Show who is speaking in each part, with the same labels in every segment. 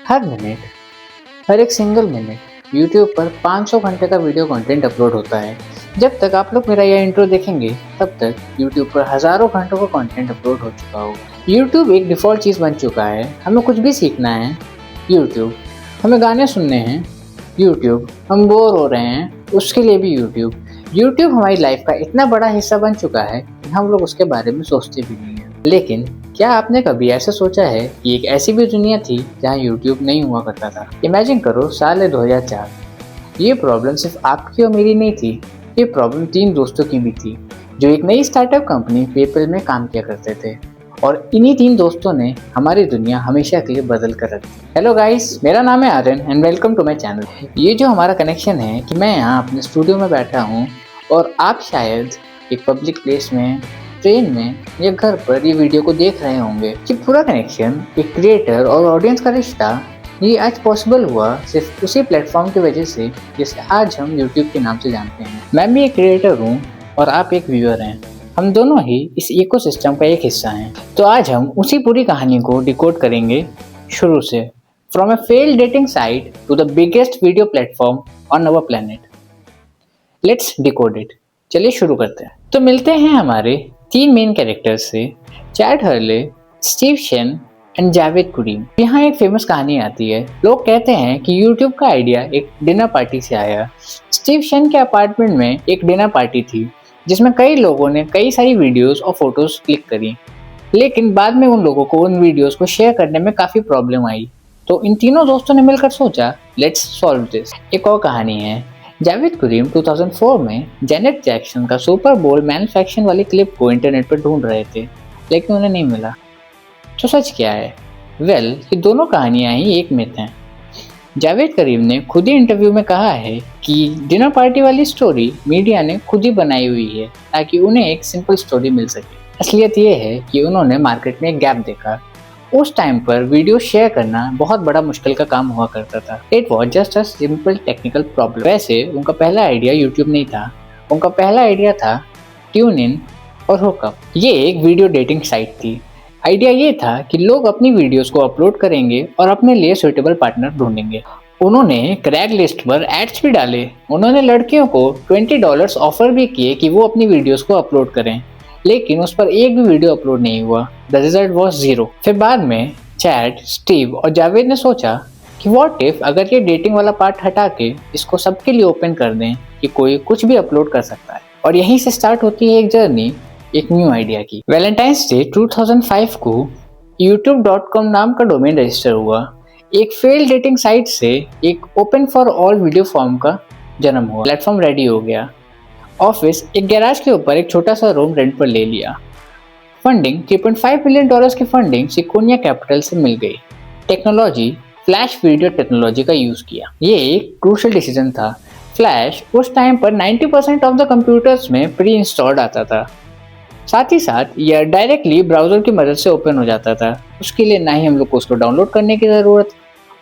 Speaker 1: हर minute, हर एक single minute YouTube पर 500 घंटे का वीडियो कंटेंट अपलोड होता है। जब तक आप लोग मेरा यह इंट्रो देखेंगे तब तक यूट्यूब पर हज़ारों घंटों का कंटेंट अपलोड हो चुका होगा। यूट्यूब एक डिफ़ॉल्ट चीज़ बन चुका है। हमें कुछ भी सीखना है, यूट्यूब। हमें गाने सुनने हैं, यूट्यूब। हम बोर हो रहे हैं, उसके लिए भी यूट्यूब। यूट्यूब हमारी लाइफ का इतना बड़ा हिस्सा बन चुका है कि हम लोग उसके बारे में सोचते भी नहीं हैं। लेकिन क्या आपने कभी ऐसा सोचा है कि एक ऐसी भी दुनिया थी जहां यूट्यूब नहीं हुआ करता था? इमेजिन करो, साल है 2004। ये प्रॉब्लम सिर्फ आपकी और मेरी नहीं थी, ये प्रॉब्लम 3 दोस्तों की भी थी जो एक नई स्टार्टअप कंपनी पेपल में काम किया करते थे। और इन्हीं 3 दोस्तों ने हमारी दुनिया हमेशा के लिए बदल कर रख दी। हेलो गाइस, मेरा नाम है Aryan and welcome to my channel. ये जो हमारा कनेक्शन है कि मैं यहाँ अपने स्टूडियो में बैठा हूँ और आप शायद एक पब्लिक प्लेस में, ट्रेन में या घर पर ये वीडियो को देख रहे होंगे। कि पूरा कनेक्शन, एक क्रिएटर और ऑडियंस का रिश्ता, ये आज पॉसिबल हुआ सिर्फ उसी प्लेटफॉर्म की वजह से जिसे आज हम यूट्यूब के नाम से जानते हैं। मैं भी एक क्रिएटर हूँ और आप एक व्यूअर हैं। हम दोनों ही इस इकोसिस्टम का एक हिस्सा हैं। तो आज हम उसी पूरी कहानी को डिकोड करेंगे शुरू से, from a failed dating site to the biggest video platform on our planet. Let's decode it. चलिए शुरू करते हैं। तो मिलते हैं हमारे 3 मेन कैरेक्टर्स से, Chad Hurley, Steve Chen and Jawed Karim. यहाँ एक फेमस कहानी आती है। लोग कहते हैं कि यूट्यूब का आइडिया एक डिनर पार्टी से आया। स्टीव शेन के अपार्टमेंट में एक डिनर पार्टी थी जिसमें कई लोगों ने कई सारी वीडियोस और फोटोज क्लिक करी, लेकिन बाद में उन लोगों को उन वीडियोस को शेयर करने में काफ़ी प्रॉब्लम आई। तो इन तीनों दोस्तों ने मिलकर सोचा, लेट्स सॉल्व दिस। एक और कहानी है। जावेद कुरीम 2004 में जेनेट जैक्सन का सुपर बोल मैन्युफैक्चरिंग वाली क्लिप को इंटरनेट पर ढूंढ रहे थे, लेकिन उन्हें नहीं मिला। तो सच क्या है? वेल, ये दोनों कहानियां ही एक मिथ हैं। जावेद करीम ने खुद ही इंटरव्यू में कहा है कि डिनर पार्टी वाली स्टोरी मीडिया ने खुद ही बनाई हुई है ताकि उन्हें एक सिंपल स्टोरी मिल सके। असलियत ये है कि उन्होंने मार्केट में एक गैप देखा। उस टाइम पर वीडियो शेयर करना बहुत बड़ा मुश्किल का काम हुआ करता था। It was just a simple technical problem. वैसे उनका पहला आइडिया यूट्यूब नहीं था, उनका पहला आइडिया था ट्यून इन और हुकअप। ये एक वीडियो डेटिंग साइट थी। आइडिया ये था कि लोग अपनी वीडियोस को अपलोड करेंगे और अपने लिए सुइटेबल पार्टनर ढूंढेंगे। उन्होंने क्रैगलिस्ट पर एड्स भी डाले। उन्होंने लड़कियों को $20 ऑफर भी किए कि वो अपनी वीडियोस को अपलोड करें, लेकिन उस पर एक भी वीडियो अपलोड नहीं हुआ। The result was 0। फिर बाद में चैट, स्टीव और जावेद ने सोचा कि व्हाट इफ अगर ये डेटिंग वाला पार्ट हटा के इसको सबके लिए ओपन कर दें कि कोई कुछ भी अपलोड कर सकता है। और यहीं से स्टार्ट होती है एक जर्नी, एक न्यू आइडिया की। वैलेंटाइंस डे 2005 को youtube.com नाम का डोमेन रजिस्टर हुआ। एक फेल्ड डेटिंग साइट से एक open for all video form का जन्म हुआ। प्लेटफॉर्म रेडी हो गया। ऑफिस एक गैराज के ऊपर एक छोटा सा रूम रेंट पर ले लिया। फंडिंग $3.5 मिलियन की फंडिंग सिकोनिया कैपिटल से मिल गई। टेक्नोलॉजी, फ्लैश वीडियो टेक्नोलॉजी का यूज किया। ये एक क्रूशियल डिसीजन था। फ्लैश उस टाइम पर 90% ऑफ द कंप्यूटर्स में प्री इंस्टॉल्ड आता था। साथ ही साथ यह डायरेक्टली ब्राउजर की मदद से ओपन हो जाता था। उसके लिए ना ही हम लोग को उसको डाउनलोड करने की ज़रूरत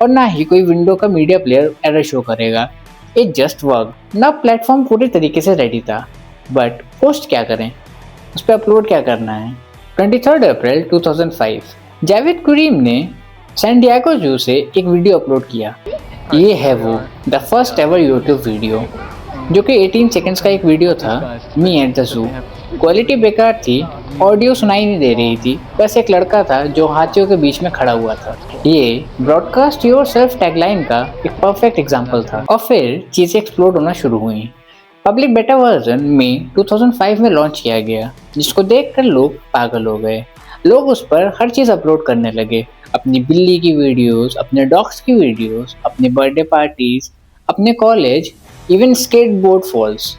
Speaker 1: और ना ही कोई विंडो का मीडिया प्लेयर एरर शो करेगा। It just work. ना प्लेटफॉर्म पूरी तरीके से रेडी था, बट पोस्ट क्या करें, उस पर अपलोड क्या करना है। 23 अप्रैल 2005 जावेद कुरीम ने सैन डिएगो जू से एक वीडियो अपलोड किया। ये है वो the first ever YouTube video, जो कि 18 सेकेंड्स का एक वीडियो था, me at the zoo. Quality बेकार थी, ऑडियो सुनाई नहीं दे रही थी, बस एक लड़का था जो हाथियों के बीच में खड़ा हुआ था। ये ब्रॉडकास्ट योर सेल्फ टैगलाइन का एक परफेक्ट एग्जाम्पल था। और फिर चीज़ें एक्सप्लोड होना शुरू हुई। पब्लिक बेटा वर्जन मई 2005 में लॉन्च किया गया, जिसको देखकर लोग पागल हो गए। लोग उस पर हर चीज़ अपलोड करने लगे, अपनी बिल्ली की वीडियोस, अपने डॉग्स की वीडियोस, अपने बर्थडे पार्टीज, अपने कॉलेज, इवन स्केटबोर्ड फॉल्स।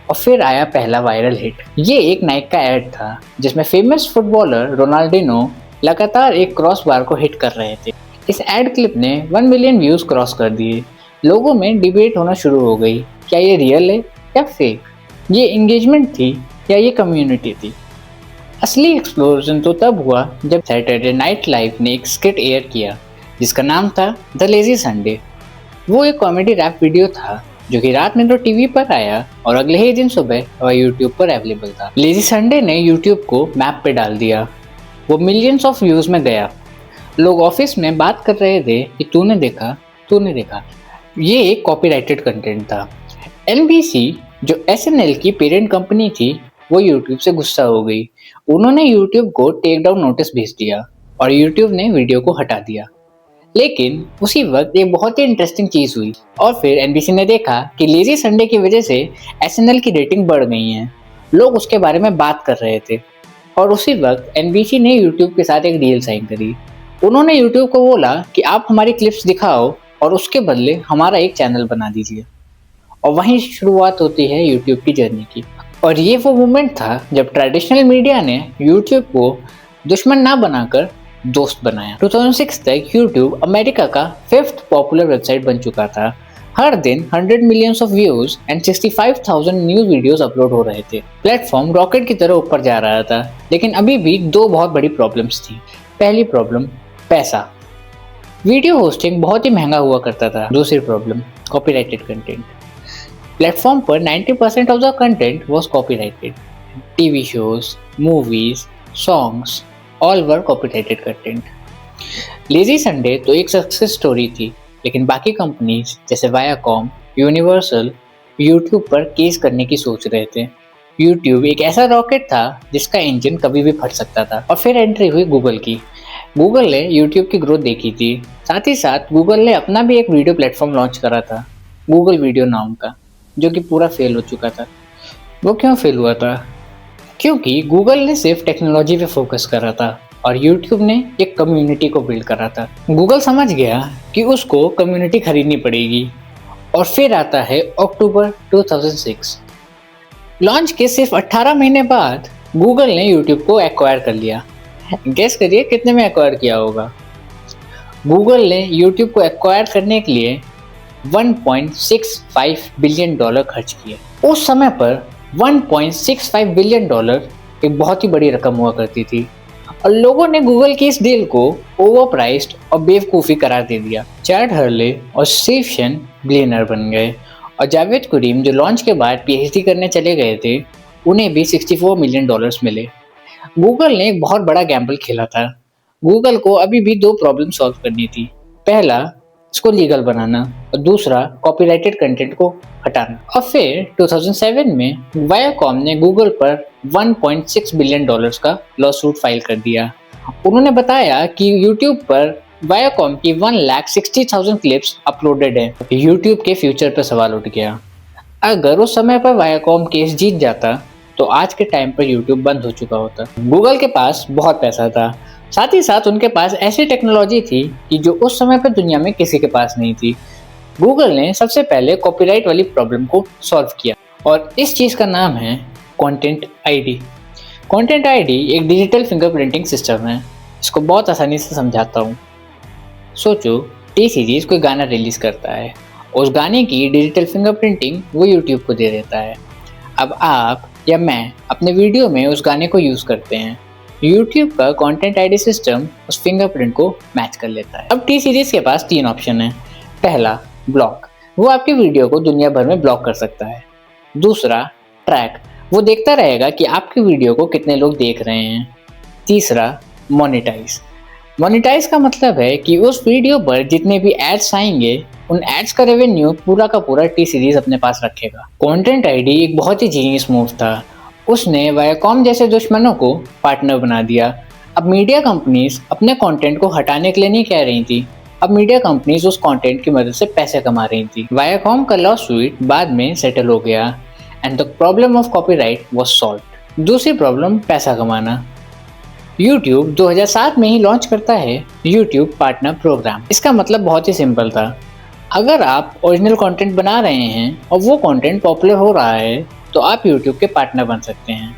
Speaker 1: और फिर आया पहला वायरल हिट। ये एक नाइक का ऐड था जिसमें फेमस फुटबॉलर रोनाल्डिनो लगातार एक क्रॉस बार को हिट कर रहे थे। इस एड क्लिप ने 1 मिलियन व्यूज क्रॉस कर दिए। लोगों में डिबेट होना शुरू हो गई, क्या ये रियल है या फेक, ये एंगेजमेंट थी या ये कम्युनिटी थी। असली एक्सप्लोजन तो तब हुआ जब सैटरडे नाइट लाइव ने एक स्किट एयर किया जिसका नाम था द लेजी संडे। वो एक कॉमेडी रैप वीडियो था जो कि रात में तो टीवी पर आया और अगले ही दिन सुबह वह यूट्यूब पर अवेलेबल था। लेजी संडे ने यूट्यूब को मैप पे डाल दिया। वो मिलियंस ऑफ व्यूज में गया। लोग ऑफिस में बात कर रहे थे कि तूने देखा। ये एक कॉपीराइटेड कंटेंट था। एनबीसी जो एसएनएल की पेरेंट कंपनी थी, वो यूट्यूब से गुस्सा हो गई। उन्होंने यूट्यूब को टेक डाउन नोटिस भेज दिया और यूट्यूब ने वीडियो को हटा दिया। लेकिन उसी वक्त एक बहुत ही इंटरेस्टिंग चीज हुई और फिर एनबीसी ने देखा कि लेजी संडे की वजह से एसएनएल की रेटिंग बढ़ गई है। लोग उसके बारे में बात कर रहे थे और उसी वक्त एनबीसी ने यूट्यूब के साथ एक डील साइन करी। उन्होंने यूट्यूब को बोला कि आप हमारी क्लिप्स दिखाओ और उसके बदले हमारा एक चैनल बना दीजिए। और वहीं शुरुआत होती है यूट्यूब की जर्नी की। और ये वो मोमेंट था जब ट्रेडिशनल मीडिया ने यूट्यूब को दुश्मन ना बनाकर दोस्त बनाया। 2006 तक यूट्यूब अमेरिका का 5th पॉपुलर वेबसाइट बन चुका था। हर दिन 100 millions of views and 65,000 new videos upload हो रहे थे। प्लेटफॉर्म रॉकेट की तरह ऊपर जा रहा था, लेकिन अभी भी दो बहुत बड़ी प्रॉब्लम्स थी। पहली प्रॉब्लम पैसा, वीडियो होस्टिंग बहुत ही महंगा हुआ करता था। दूसरी प्रॉब्लम कॉपीराइटेड कंटेंट। प्लेटफॉर्म पर 90% of the content was copyrighted. TV shows, movies, songs all were copyrighted content. Lazy Sunday तो एक सक्सेस स्टोरी थी, लेकिन बाकी कंपनीज जैसे वायाकॉम, यूनिवर्सल यूट्यूब पर केस करने की सोच रहे थे। यूट्यूब एक ऐसा रॉकेट था जिसका इंजन कभी भी फट सकता था। और फिर एंट्री हुई गूगल की। गूगल ने यूट्यूब की ग्रोथ देखी थी। साथ ही साथ गूगल ने अपना भी एक वीडियो प्लेटफॉर्म लॉन्च करा था, गूगल वीडियो नाम का, जो कि पूरा फेल हो चुका था। वो क्यों फेल हुआ था? क्योंकि गूगल ने सिर्फ टेक्नोलॉजी पे फोकस करा था और यूट्यूब ने एक कम्युनिटी को बिल्ड करा था। गूगल समझ गया कि उसको कम्युनिटी खरीदनी पड़ेगी। और फिर आता है अक्टूबर 2006। लॉन्च के सिर्फ 18 महीने बाद गूगल ने यूट्यूब को एक्वायर कर लिया। गेस करिए कितने में एक्वायर किया होगा? गूगल ने यूट्यूब को एक्वायर करने के लिए $1.65 बिलियन खर्च किए। उस समय पर $1.65 बिलियन एक बहुत ही बड़ी रकम हुआ करती थी और लोगों ने गूगल की इस डील को ओवरप्राइस्ड और बेवकूफ़ी करार दे दिया। चैड हर्ले और स्टीव शेन बिलियनर बन गए और जावेद कुरीम जो लॉन्च के बाद पीएचडी करने चले गए थे, उन्हें भी $64 मिलियन मिले। गूगल ने एक बहुत बड़ा गैम्बल खेला था। गूगल को अभी भी दो प्रॉब्लम सॉल्व करनी थी। पहला, इसको लीगल बनाना और दूसरा कॉपीराइटेड कंटेंट को हटाना। और फिर 2007 में वायाकॉम ने गूगल पर $1.6 बिलियन का लॉसूट फाइल कर दिया। उन्होंने बताया कि यूट्यूब पर वायाकॉम की 1,60,000 क्लिप्स अपलोडेड है। यूट्यूब के फ्यूचर पर सवाल उठ गया। अगर उस समय पर वायाकॉम केस जीत जाता तो आज के टाइम पर यूट्यूब बंद हो चुका होता। गूगल के पास बहुत पैसा था, साथ ही साथ उनके पास ऐसी टेक्नोलॉजी थी कि जो उस समय पर दुनिया में किसी के पास नहीं थी। गूगल ने सबसे पहले कॉपीराइट वाली प्रॉब्लम को सॉल्व किया और इस चीज़ का नाम है कंटेंट आईडी। कंटेंट आईडी एक डिजिटल फिंगरप्रिंटिंग सिस्टम है। इसको बहुत आसानी से समझाता हूँ। सोचो, टी सीरीज कोई गाना रिलीज करता है, उस गाने की डिजिटल फिंगरप्रिंटिंग वो यूट्यूब को दे देता है। अब आप या मैं अपने वीडियो में उस गाने को यूज़ करते हैं। यूट्यूब का कंटेंट आईडी सिस्टम उस फिंगरप्रिंट को मैच कर लेता है। अब टी सीरीज के पास 3 ऑप्शन है। पहला, ब्लॉक, वो आपके वीडियो को दुनिया भर में ब्लॉक कर सकता है। दूसरा, ट्रैक, वो देखता रहेगा कि आपके वीडियो को कितने लोग देख रहे हैं। तीसरा, मोनेटाइज। मोनेटाइज का मतलब है कि उस वीडियो पर जितने भी एड्स आएंगे, उन एड्स का रेवेन्यू पूरा का पूरा टी सीरीज अपने पास रखेगा। कंटेंट आईडी एक बहुत ही जीनियस मूव था। उसने वायाकॉम जैसे दुश्मनों को पार्टनर बना दिया। अब मीडिया कंपनीज अपने कंटेंट को हटाने के लिए नहीं कह रही थी। अब मीडिया कंपनीज उस कंटेंट की मदद से पैसे कमा रही थी। वायाकॉम का लॉ सूट बाद में सेटल हो गया and the problem of copyright was solved. दूसरी प्रॉब्लम, पैसा कमाना। YouTube 2007 में ही लॉन्च करता है YouTube पार्टनर प्रोग्राम। इसका मतलब बहुत ही सिंपल था। अगर आप ओरिजिनल कंटेंट बना रहे हैं और वो कंटेंट पॉपुलर हो रहा है तो आप YouTube के पार्टनर बन सकते हैं।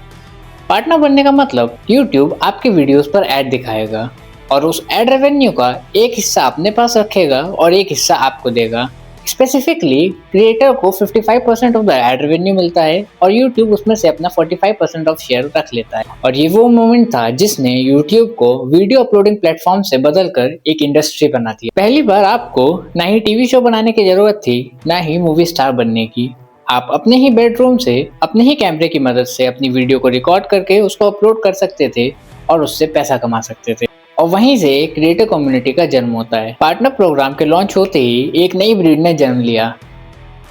Speaker 1: पार्टनर बनने का मतलब YouTube आपके वीडियोस पर ऐड दिखाएगा और उस ऐड रेवेन्यू का एक हिस्सा अपने पास रखेगा और एक हिस्सा आपको देगा। स्पेसिफिकली क्रिएटर को 55% ऑफ द एड रेवेन्यू मिलता है और YouTube उसमें से अपना 45% ऑफ शेयर रख लेता है। और ये वो मोमेंट था जिसने YouTube को वीडियो अपलोडिंग प्लेटफॉर्म से बदलकर एक इंडस्ट्री बना दी। पहली बार आपको ना ही टीवी शो बनाने की जरूरत थी, ना ही मूवी स्टार बनने की। आप अपने ही बेडरूम से अपने ही कैमरे की मदद से अपनी वीडियो को रिकॉर्ड करके उसको अपलोड कर सकते थे और उससे पैसा कमा सकते थे। और वहीं से क्रिएटर कम्युनिटी का जन्म होता है। पार्टनर प्रोग्राम के लॉन्च होते ही एक नई ब्रीड ने जन्म लिया,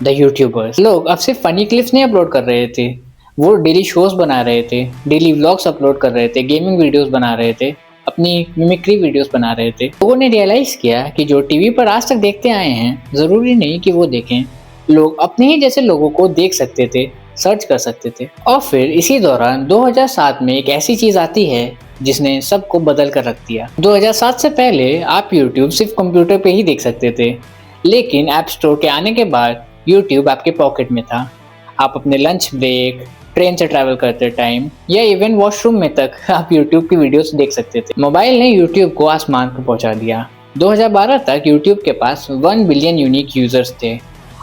Speaker 1: द यूट्यूबर्स। लोग अब सिर्फ फनी क्लिप्स नहीं अपलोड कर रहे थे, वो डेली शोज बना रहे थे, डेली व्लॉग्स अपलोड कर रहे थे, गेमिंग वीडियोस बना रहे थे, अपनी मिमिक्री वीडियोस बना रहे थे। लोगों ने रियलाइज किया कि जो टीवी पर आज तक देखते आए हैं, जरूरी नहीं कि वो देखें। लोग अपने ही जैसे लोगों को देख सकते थे, सर्च कर सकते थे। और फिर इसी दौरान 2007 में एक ऐसी चीज आती है जिसने सबको बदल कर रख दिया। 2007 से पहले आप YouTube सिर्फ कंप्यूटर पे ही देख सकते थे, लेकिन ऐप स्टोर के आने के बाद YouTube आपके पॉकेट में था। आप अपने लंच ब्रेक, ट्रेन से ट्रैवल करते टाइम या इवन वॉशरूम में तक आप YouTube की वीडियोस देख सकते थे। मोबाइल ने YouTube को आसमान पर पहुंचा दिया। 2012 तक YouTube के पास 1 बिलियन यूनिक यूजर्स थे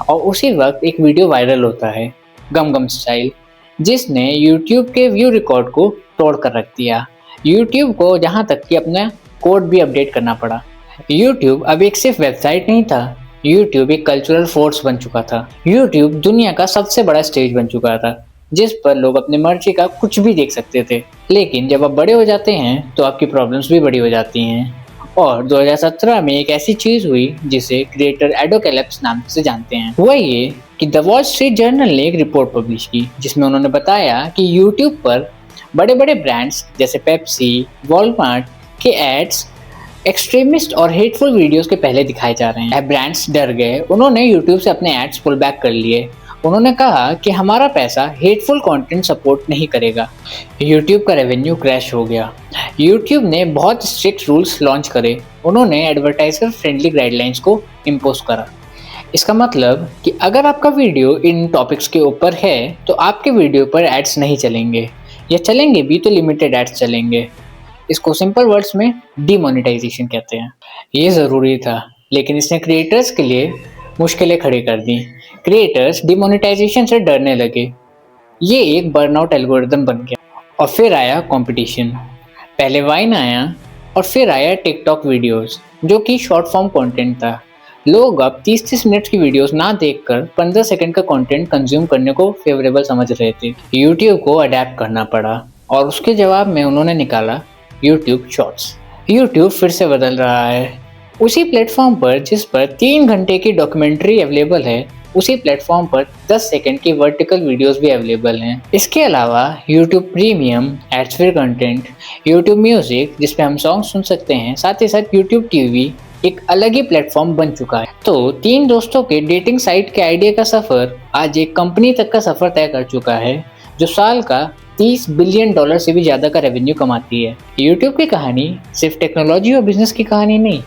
Speaker 1: और उसी वक्त एक वीडियो वायरल होता है, गम गम स्टाइल, जिसने YouTube के व्यू रिकॉर्ड को तोड़ कर रख दिया। YouTube को जहां तक कि अपना कोड भी अपडेट करना पड़ा। YouTube अब एक सिर्फ वेबसाइट नहीं था, YouTube एक कल्चरल फोर्स बन चुका था। YouTube दुनिया का सबसे बड़ा स्टेज बन चुका था, जिस पर लोग अपने मर्जी का कुछ भी देख सकते थे। लेकिन जब आप बड़े हो जाते हैं तो आपकी प्रॉब्लम्स भी बड़ी हो जाती हैं। और 2017 में एक ऐसी चीज हुई जिसे क्रिएटर एडोकेलिप्स नाम से जानते हैं। हुआ ये कि द वॉल स्ट्रीट जर्नल ने एक रिपोर्ट पब्लिश की, जिसमें उन्होंने बताया कि YouTube पर बड़े बड़े ब्रांड्स जैसे पेप्सी, वॉलमार्ट के एड्स एक्सट्रीमिस्ट और हेटफुल वीडियोस के पहले दिखाए जा रहे हैं। ब्रांड्स डर गए, उन्होंने YouTube से अपने एड्स पुल बैक कर लिए। उन्होंने कहा कि हमारा पैसा हेटफुल कंटेंट सपोर्ट नहीं करेगा। YouTube का रेवेन्यू क्रैश हो गया। YouTube ने बहुत स्ट्रिक्ट रूल्स लॉन्च करे, उन्होंने एडवर्टाइजर फ्रेंडली गाइडलाइंस को इम्पोज करा। इसका मतलब कि अगर आपका वीडियो इन टॉपिक्स के ऊपर है तो आपके वीडियो पर एड्स नहीं चलेंगे, या चलेंगे भी तो लिमिटेड एड्स चलेंगे। इसको सिंपल वर्ड्स में डीमोनेटाइजेशन कहते हैं। ये ज़रूरी था, लेकिन इसने क्रिएटर्स के लिए मुश्किलें खड़ी कर दी। क्रिएटर्स डीमोनेटाइजेशन से डरने लगे। ये एक बर्नआउट एल्गोरिदम बन गया। और फिर आया कंपटीशन। पहले वाइन आया और फिर आया टिकटॉक वीडियोस, जो कि शॉर्ट फॉर्म कंटेंट था। लोग अब 30-30 मिनट की वीडियोस ना देखकर 15 सेकंड का कंटेंट कंज्यूम करने को फेवरेबल समझ रहे थे। यूट्यूब को अडेप्ट करना पड़ा और उसके जवाब में उन्होंने निकाला यूट्यूब शॉर्ट्स। यूट्यूब फिर से बदल रहा है। उसी प्लेटफॉर्म पर जिस पर 3 घंटे की डॉक्यूमेंट्री अवेलेबल है, उसी प्लेटफॉर्म पर 10 सेकंड की वर्टिकल वीडियोस भी अवेलेबल हैं। इसके अलावा YouTube premium, ads free content, YouTube music जिस पे हम सॉन्ग सुन सकते हैं, साथ ही साथ YouTube TV एक अलग ही प्लेटफॉर्म बन चुका है। तो 3 दोस्तों के डेटिंग साइट के आइडिया का सफर आज एक कंपनी तक का सफर तय कर चुका है, जो साल का $30 बिलियन से भी ज्यादा का रेवेन्यू कमाती है। YouTube की कहानी सिर्फ टेक्नोलॉजी और बिजनेस की कहानी नहीं,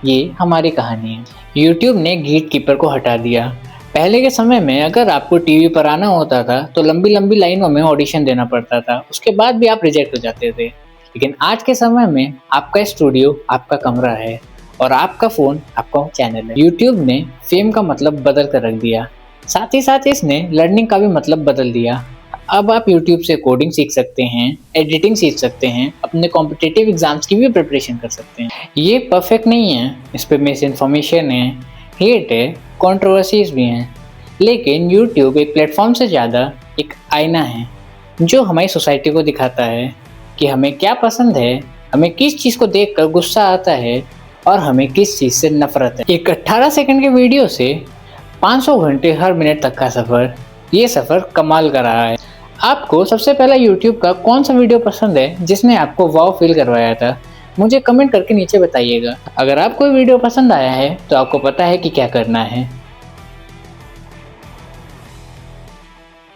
Speaker 1: ये हमारी कहानी है। YouTube ने गेट कीपर को हटा दिया। पहले के समय में अगर आपको टीवी पर आना होता था तो लंबी लंबी लाइनों में ऑडिशन देना पड़ता था, उसके बाद भी आप रिजेक्ट हो जाते थे। लेकिन आज के समय में आपका स्टूडियो आपका कमरा है और आपका फोन आपका चैनल है। YouTube ने फेम का मतलब बदल कर रख दिया, साथ ही साथ इसने लर्निंग का भी मतलब बदल दिया। अब आप YouTube से कोडिंग सीख सकते हैं, एडिटिंग सीख सकते हैं, अपने कॉम्पिटिटिव एग्जाम्स की भी प्रिपरेशन कर सकते हैं। ये परफेक्ट नहीं है, इस पर मिस इन्फॉर्मेशन है, हेट है, कंट्रोवर्सीज भी हैं, लेकिन YouTube एक प्लेटफॉर्म से ज़्यादा एक आईना है जो हमारी सोसाइटी को दिखाता है कि हमें क्या पसंद है, हमें किस चीज़ को देखकर गुस्सा आता है और हमें किस चीज़ से नफरत है। एक 18 सेकंड के वीडियो से 500 घंटे हर मिनट तक का सफ़र, ये सफ़र कमाल का रहा है। आपको सबसे पहला YouTube का कौन सा वीडियो पसंद है जिसने आपको वाव फील करवाया था? मुझे कमेंट करके नीचे बताइएगा। अगर आपको वीडियो पसंद आया है तो आपको पता है कि क्या करना है।